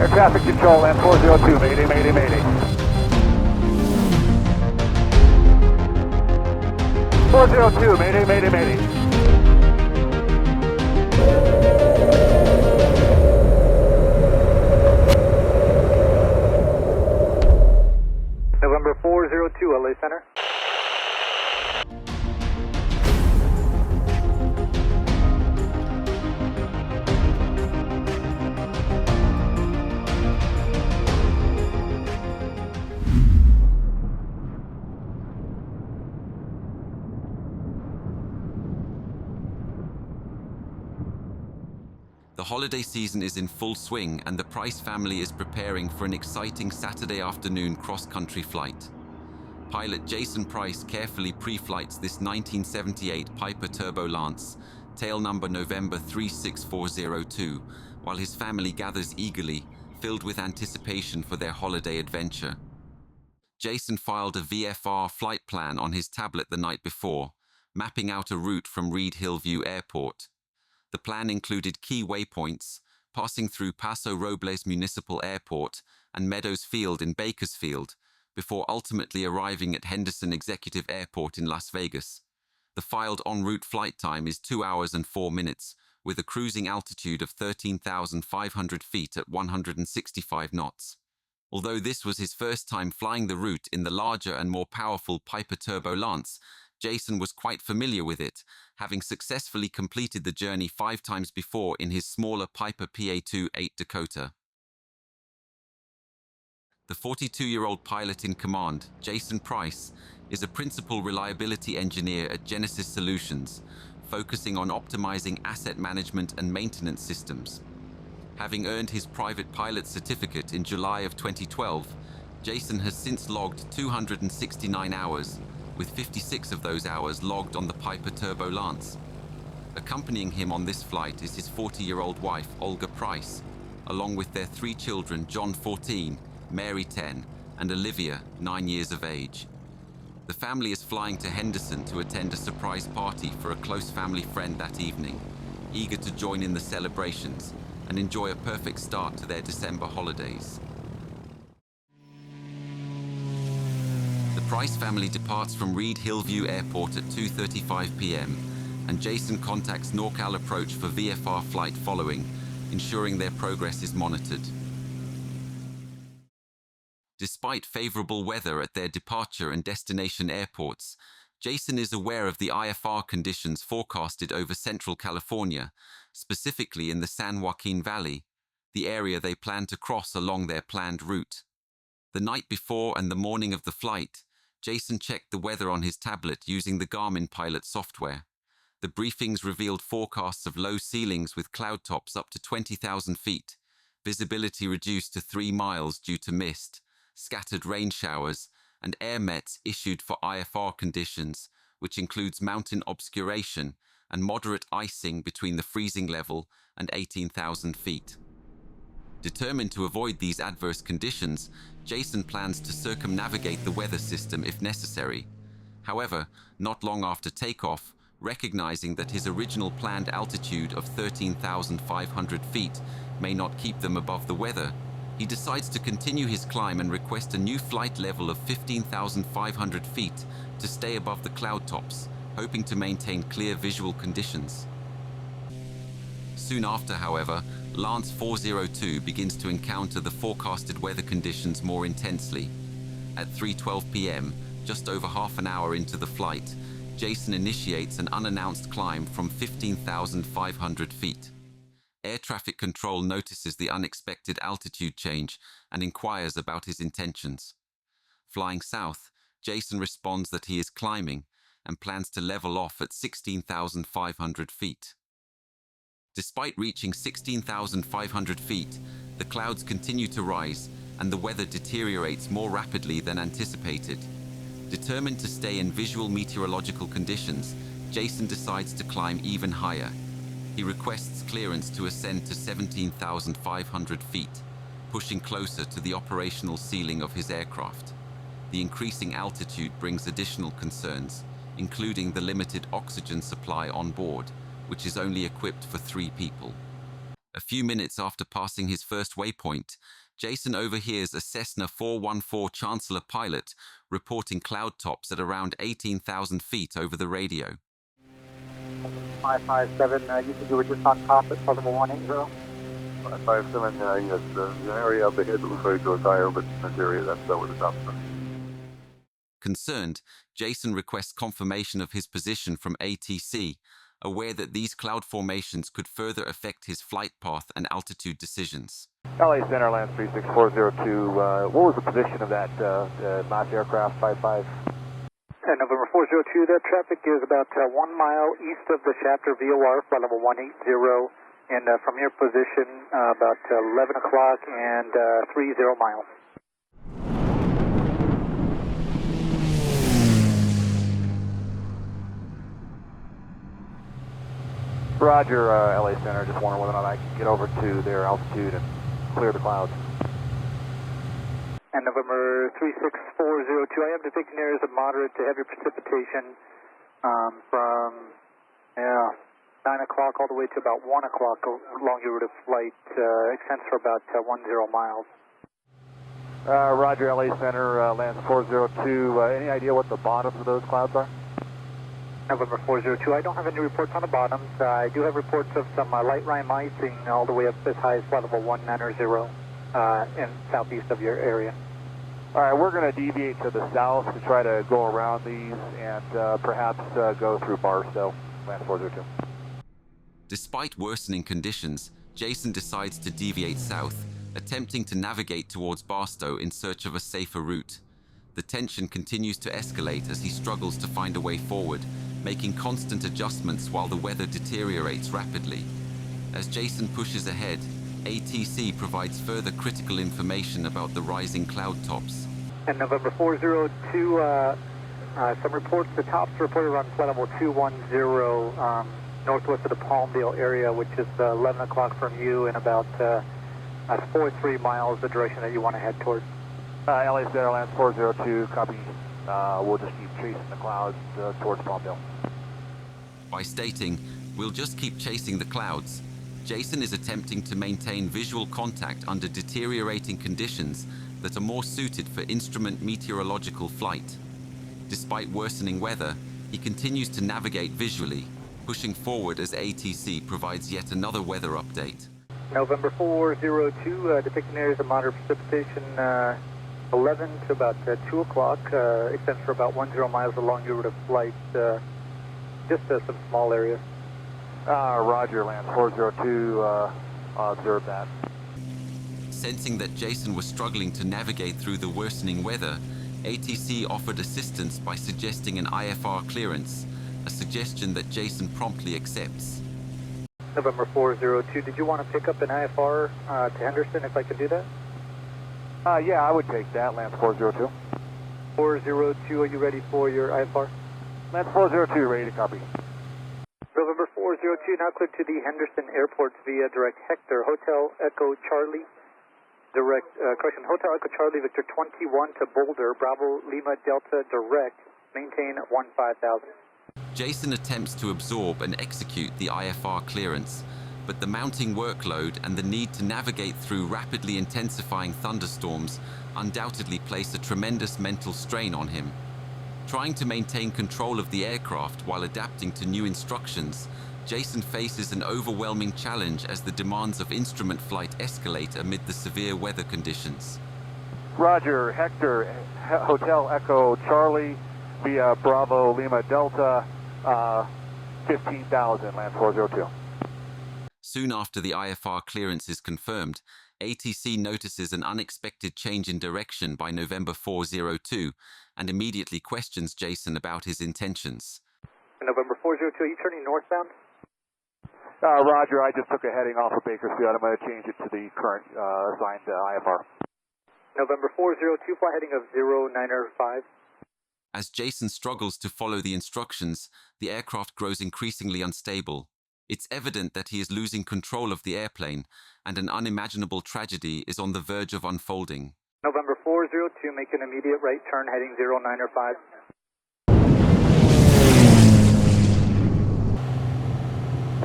Air traffic control, land 402, mayday, mayday, mayday. 402, mayday, mayday, mayday. November 402, LA Center. The holiday season is in full swing and the Price family is preparing for an exciting Saturday afternoon cross-country flight. Pilot Jason Price carefully pre-flights this 1978 Piper Turbo Lance, tail number November 36402, while his family gathers eagerly, filled with anticipation for their holiday adventure. Jason filed a VFR flight plan on his tablet the night before, mapping out a route from Reed Hillview Airport. The plan included key waypoints, passing through Paso Robles Municipal Airport and Meadows Field in Bakersfield, before ultimately arriving at Henderson Executive Airport in Las Vegas. The filed en route flight time is 2 hours and 4 minutes, with a cruising altitude of 13,500 feet at 165 knots. Although this was his first time flying the route in the larger and more powerful Piper Turbo Lance, Jason was quite familiar with it, having successfully completed the journey 5 times before in his smaller Piper PA2 8 Dakota. The 42-year-old pilot in command, Jason Price, is a principal reliability engineer at Genesis Solutions, focusing on optimizing asset management and maintenance systems. Having earned his private pilot certificate in July of 2012, Jason has since logged 269 hours, with 56 of those hours logged on the Piper Turbo Lance. Accompanying him on this flight is his 40-year-old wife, Olga Price, along with their 3 children, John 14, Mary 10, and Olivia 9 years of age. The family is flying to Henderson to attend a surprise party for a close family friend that evening, eager to join in the celebrations and enjoy a perfect start to their December holidays. The Price family departs from Reed Hillview Airport at 2:35 p.m. and Jason contacts NorCal Approach for VFR flight following, ensuring their progress is monitored. Despite favorable weather at their departure and destination airports, Jason is aware of the IFR conditions forecasted over Central California, specifically in the San Joaquin Valley, the area they plan to cross along their planned route. The night before and the morning of the flight, Jason checked the weather on his tablet using the Garmin Pilot software. The briefings revealed forecasts of low ceilings with cloud tops up to 20,000 feet, visibility reduced to 3 miles due to mist, scattered rain showers, and air mets issued for IFR conditions, which includes mountain obscuration and moderate icing between the freezing level and 18,000 feet. Determined to avoid these adverse conditions, Jason plans to circumnavigate the weather system if necessary. However, not long after takeoff, recognizing that his original planned altitude of 13,500 feet may not keep them above the weather, he decides to continue his climb and request a new flight level of 15,500 feet to stay above the cloud tops, hoping to maintain clear visual conditions. Soon after, however, Lance 402 begins to encounter the forecasted weather conditions more intensely. At 3:12 p.m., just over half an hour into the flight, Jason initiates an unannounced climb from 15,500 feet. Air traffic control notices the unexpected altitude change and inquires about his intentions. Flying south, Jason responds that he is climbing and plans to level off at 16,500 feet. Despite reaching 16,500 feet, the clouds continue to rise and the weather deteriorates more rapidly than anticipated. Determined to stay in visual meteorological conditions, Jason decides to climb even higher. He requests clearance to ascend to 17,500 feet, pushing closer to the operational ceiling of his aircraft. The increasing altitude brings additional concerns, including the limited oxygen supply on board, which is only equipped for 3 people. A few minutes after passing his first waypoint, Jason overhears a Cessna 414 Chancellor pilot reporting cloud tops at around 18,000 feet over the radio. 557, you said you were just on top at level 180? 557, yes, the area up ahead that looks like it goes higher, but in this area, that's where the tops are. Concerned, Jason requests confirmation of his position from ATC, aware that these cloud formations could further affect his flight path and altitude decisions. LA Center, Land 36402, what was the position of that last aircraft, 55? November 402, that traffic is about 1 mile east of the Shafter VOR, flight level 180, and from your position, about 11 o'clock and 30 miles. Roger, LA Center, just wondering whether or not I can get over to their altitude and clear the clouds. And November 36402, I am detecting areas of moderate to heavy precipitation from 9 o'clock all the way to about 1 o'clock along your route of flight, extends for about 10 miles. Roger, LA Center, Lance 402, any idea what the bottoms of those clouds are? November 402, I don't have any reports on the bottoms. I do have reports of some light rime icing all the way up as high as flight level 190 in southeast of your area. All right, we're going to deviate to the south to try to go around these and perhaps go through Barstow, Lance 402. Despite worsening conditions, Jason decides to deviate south, attempting to navigate towards Barstow in search of a safer route. The tension continues to escalate as he struggles to find a way forward, making constant adjustments while the weather deteriorates rapidly. As Jason pushes ahead, ATC provides further critical information about the rising cloud tops. And November 402, some reports, the tops reported around flight level 210 northwest of the Palmdale area, which is 11 o'clock from you and about 43 miles the direction that you want to head towards. LA Center, Lance 402, copy. We'll just keep chasing the clouds towards Palmdale. By stating, "We'll just keep chasing the clouds," Jason is attempting to maintain visual contact under deteriorating conditions that are more suited for instrument meteorological flight. Despite worsening weather, he continues to navigate visually, pushing forward as ATC provides yet another weather update. November 402, detecting areas of moderate precipitation 11 to about 2 o'clock, extends for about 10 miles along your route of flight, just some small areas. Roger, Lance 402, observe that. Sensing that Jason was struggling to navigate through the worsening weather, ATC offered assistance by suggesting an IFR clearance, a suggestion that Jason promptly accepts. November 402, did you want to pick up an IFR to Henderson if I could do that? Yeah, I would take that, Lance 402. 402, are you ready for your IFR? Lance 402, ready to copy. November 402, now clear to the Henderson airports via direct Hector, Hotel Echo Charlie, Hotel Echo Charlie, Victor 21 to Boulder, Bravo Lima Delta direct, maintain 15,000. Jason attempts to absorb and execute the IFR clearance, but the mounting workload and the need to navigate through rapidly intensifying thunderstorms undoubtedly place a tremendous mental strain on him. Trying to maintain control of the aircraft while adapting to new instructions, Jason faces an overwhelming challenge as the demands of instrument flight escalate amid the severe weather conditions. Roger, Hector, Hotel Echo Charlie via Bravo Lima Delta, 15,000, Land 402. Soon after the IFR clearance is confirmed, ATC notices an unexpected change in direction by November 402 and immediately questions Jason about his intentions. November 402, are you turning northbound? Roger, I just took a heading off of Bakersfield. I'm going to change it to the current assigned IFR. November 402, flight heading of 095. As Jason struggles to follow the instructions, the aircraft grows increasingly unstable. It's evident that he is losing control of the airplane, and an unimaginable tragedy is on the verge of unfolding. November 402, make an immediate right turn heading 095.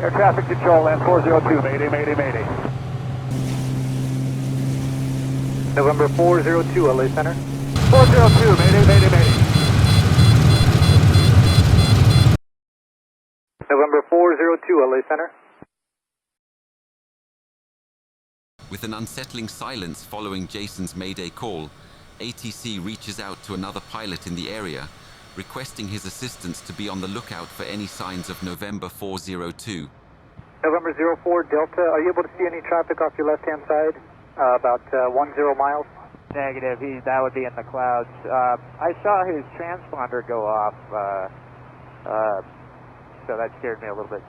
Air traffic control, land 402, mayday, mayday, mayday. November 402, LA Center. 402, mayday, mayday, mayday. November 402, LA Center. With an unsettling silence following Jason's Mayday call, ATC reaches out to another pilot in the area, requesting his assistance to be on the lookout for any signs of November 402. November 04 Delta, are you able to see any traffic off your left-hand side? About 10 miles? Negative, that would be in the clouds. I saw his transponder go off, so that scared me a little bit.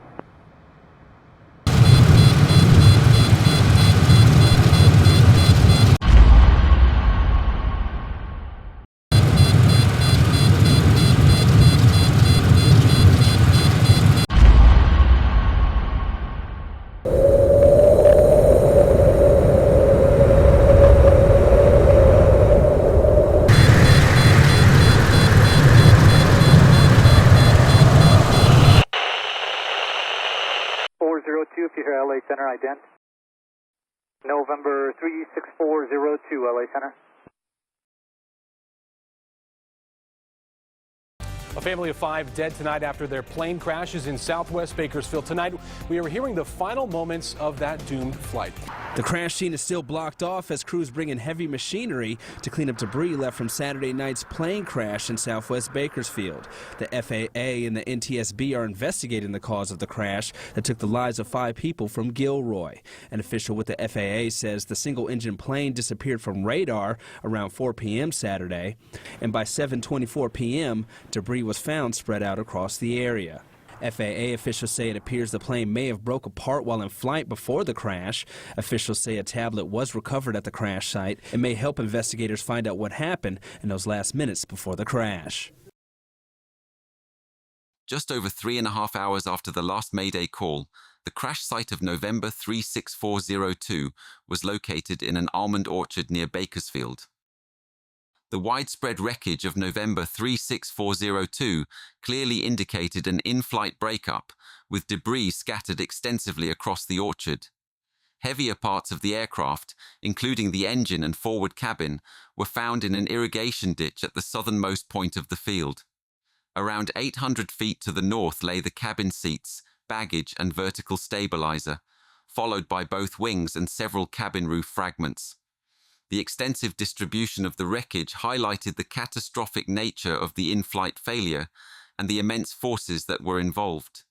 If you hear LA Center, ident. November 36402, LA Center. A family of 5 dead tonight after their plane crashes in southwest Bakersfield. Tonight, we are hearing the final moments of that doomed flight. The crash scene is still blocked off as crews bring in heavy machinery to clean up debris left from Saturday night's plane crash in southwest Bakersfield. The FAA and the NTSB are investigating the cause of the crash that took the lives of 5 people from Gilroy. An official with the FAA says the single-engine plane disappeared from radar around 4 p.m. Saturday, and by 7:24 p.m., debris was found spread out across the area. FAA officials say it appears the plane may have broke apart while in flight before the crash. Officials say a tablet was recovered at the crash site and may help investigators find out what happened in those last minutes before the crash. Just over 3.5 hours after the last Mayday call, the crash site of November 36402 was located in an almond orchard near Bakersfield. The widespread wreckage of November 36402 clearly indicated an in-flight breakup, with debris scattered extensively across the orchard. Heavier parts of the aircraft, including the engine and forward cabin, were found in an irrigation ditch at the southernmost point of the field. Around 800 feet to the north lay the cabin seats, baggage and vertical stabilizer, followed by both wings and several cabin roof fragments. The extensive distribution of the wreckage highlighted the catastrophic nature of the in-flight failure and the immense forces that were involved.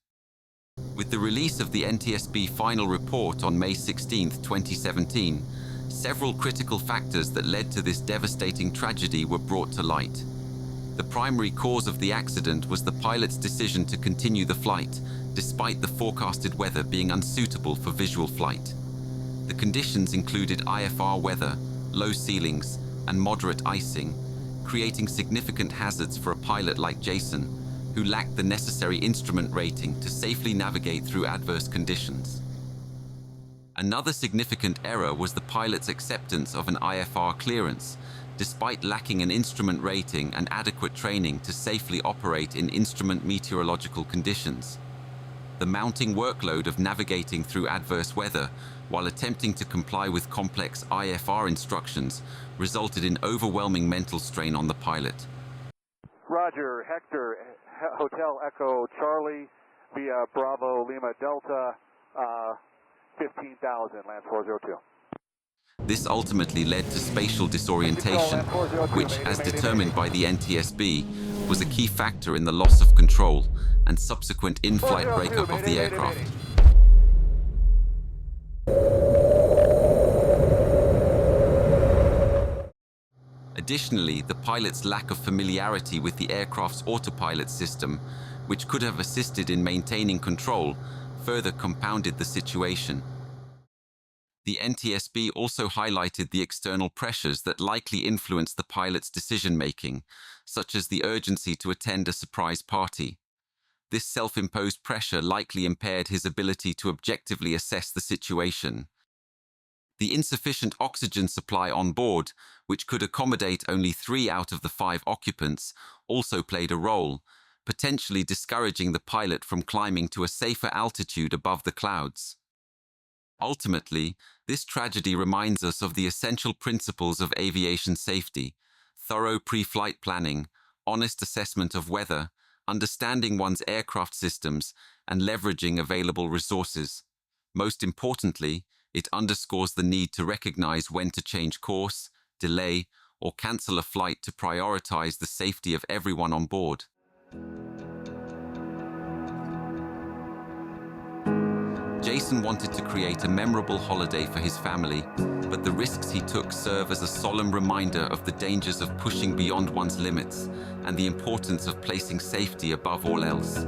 With the release of the NTSB final report on May 16, 2017, several critical factors that led to this devastating tragedy were brought to light. The primary cause of the accident was the pilot's decision to continue the flight, despite the forecasted weather being unsuitable for visual flight. The conditions included IFR weather, low ceilings, and moderate icing, creating significant hazards for a pilot like Jason, who lacked the necessary instrument rating to safely navigate through adverse conditions. Another significant error was the pilot's acceptance of an IFR clearance, despite lacking an instrument rating and adequate training to safely operate in instrument meteorological conditions. The mounting workload of navigating through adverse weather while attempting to comply with complex IFR instructions resulted in overwhelming mental strain on the pilot. Roger, Hector, Hotel Echo Charlie via Bravo Lima Delta, 15,000, land 402. This ultimately led to spatial disorientation, which, as determined by the NTSB, was a key factor in the loss of control and subsequent in-flight breakup of the aircraft. Additionally, the pilot's lack of familiarity with the aircraft's autopilot system, which could have assisted in maintaining control, further compounded the situation. The NTSB also highlighted the external pressures that likely influenced the pilot's decision-making, such as the urgency to attend a surprise party. This self-imposed pressure likely impaired his ability to objectively assess the situation. The insufficient oxygen supply on board, which could accommodate only 3 out of the 5 occupants, also played a role, potentially discouraging the pilot from climbing to a safer altitude above the clouds. Ultimately, this tragedy reminds us of the essential principles of aviation safety: thorough pre-flight planning, honest assessment of weather, understanding one's aircraft systems, and leveraging available resources. Most importantly, it underscores the need to recognize when to change course, delay, or cancel a flight to prioritize the safety of everyone on board. Jason wanted to create a memorable holiday for his family, but the risks he took serve as a solemn reminder of the dangers of pushing beyond one's limits and the importance of placing safety above all else.